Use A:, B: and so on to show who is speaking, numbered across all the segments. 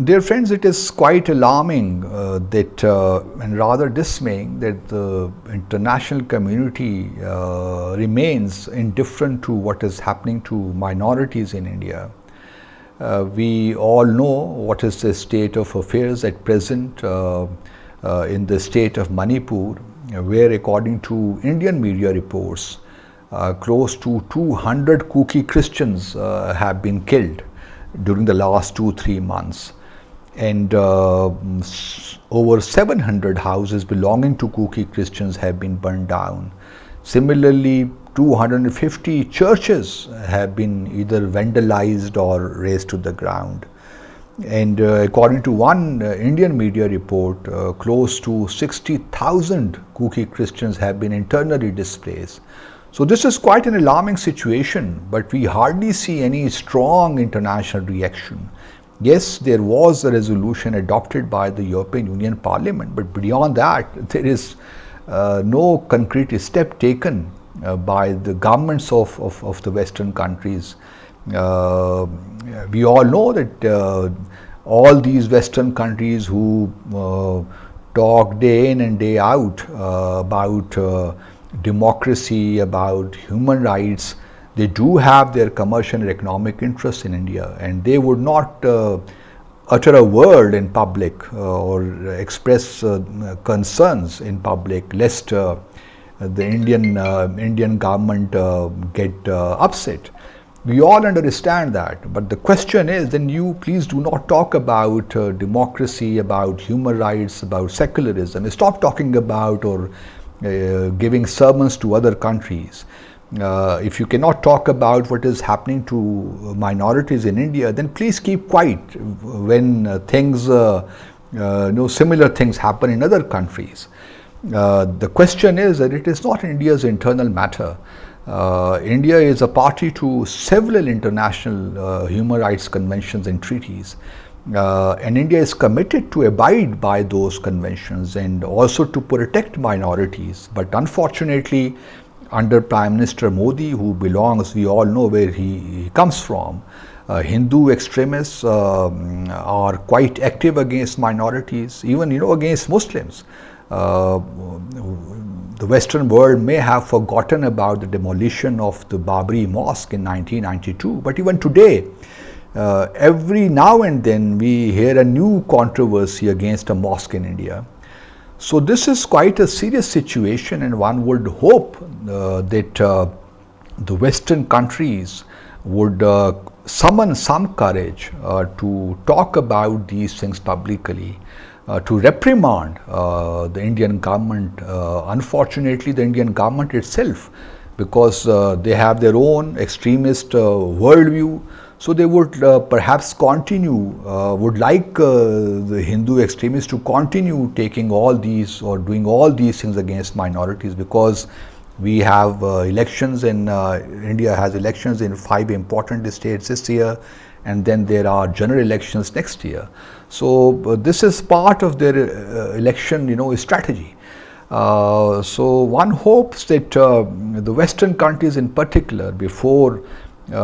A: Dear friends, it is quite alarming and rather dismaying that the international community remains indifferent to what is happening to minorities in India. We all know what is the state of affairs at present in the state of Manipur, where according to Indian media reports, close to 200 Kuki Christians have been killed during the last 2-3 months. And over 700 houses belonging to Kuki Christians have been burned down. Similarly, 250 churches have been either vandalized or razed to the ground. And according to one Indian media report, close to 60,000 Kuki Christians have been internally displaced. So this is quite an alarming situation, but we hardly see any strong international reaction. Yes, there was a resolution adopted by the European Union Parliament, but beyond that, there is no concrete step taken by the governments of the Western countries. We all know that all these Western countries who talk day in and day out about democracy, about human rights, they do have their commercial and economic interests in India, and they would not utter a word in public or express concerns in public lest the Indian government get upset. We all understand that, but the question is, then you please do not talk about democracy, about human rights, about secularism. Stop talking about or giving sermons to other countries. If you cannot talk about what is happening to minorities in India, then please keep quiet when similar things happen in other countries. The question is that it is not India's internal matter. India is a party to several international human rights conventions and treaties. And India is committed to abide by those conventions and also to protect minorities. But unfortunately, under Prime Minister Modi, who belongs, we all know where he comes from, Hindu extremists are quite active against minorities, even against Muslims. The Western world may have forgotten about the demolition of the Babri Mosque in 1992, but even today, every now and then we hear a new controversy against a mosque in India. So this is quite a serious situation, and one would hope that the Western countries would summon some courage to talk about these things publicly, to reprimand the Indian government. Unfortunately, the Indian government itself, because they have their own extremist worldview, so they would perhaps continue, would like the Hindu extremists to continue taking all these or doing all these things against minorities, because we have elections in India has elections in 5 important states this year, and then there are general elections next year. So this is part of their election, strategy. So one hopes that the Western countries in particular, before there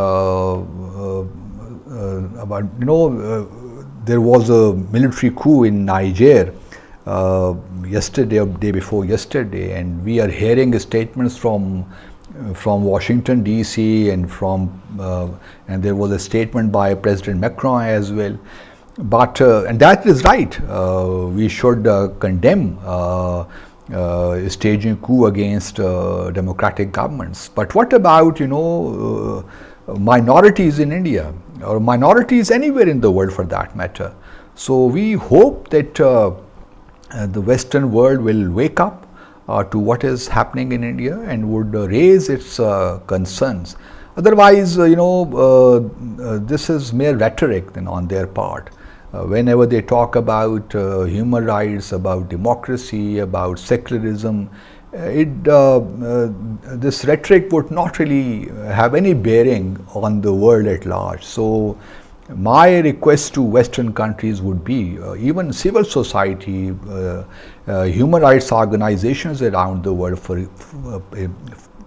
A: was a military coup in Niger yesterday or day before yesterday, and we are hearing statements from Washington DC and and there was a statement by President Macron as well. But and that is right. We should condemn staging coup against democratic governments. But what about minorities in India, or minorities anywhere in the world for that matter? So we hope that the Western world will wake up to what is happening in India and would raise its concerns. Otherwise, this is mere rhetoric then on their part. Whenever they talk about human rights, about democracy, about secularism, this rhetoric would not really have any bearing on the world at large. So my request to Western countries would be, even civil society, human rights organizations around the world,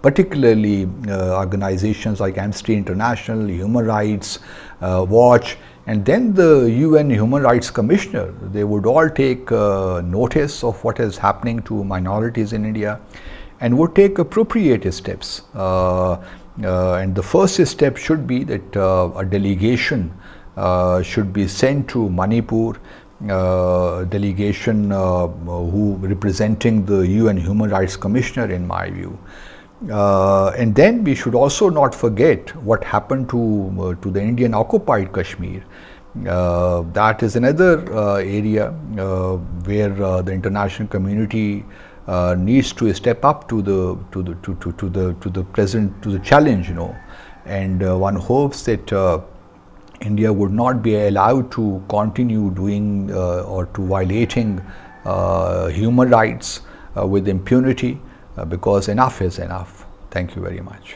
A: particularly organizations like Amnesty International, Human Rights Watch, And then the UN Human Rights Commissioner, they would all take notice of what is happening to minorities in India and would take appropriate steps. And the first step should be that a delegation should be sent to Manipur, delegation who representing the UN Human Rights Commissioner, in my view. And then we should also not forget what happened to the Indian occupied Kashmir. That is another area where the international community needs to step up to the challenge, and one hopes that India would not be allowed to continue doing or to violating human rights with impunity, because enough is enough. Thank you very much.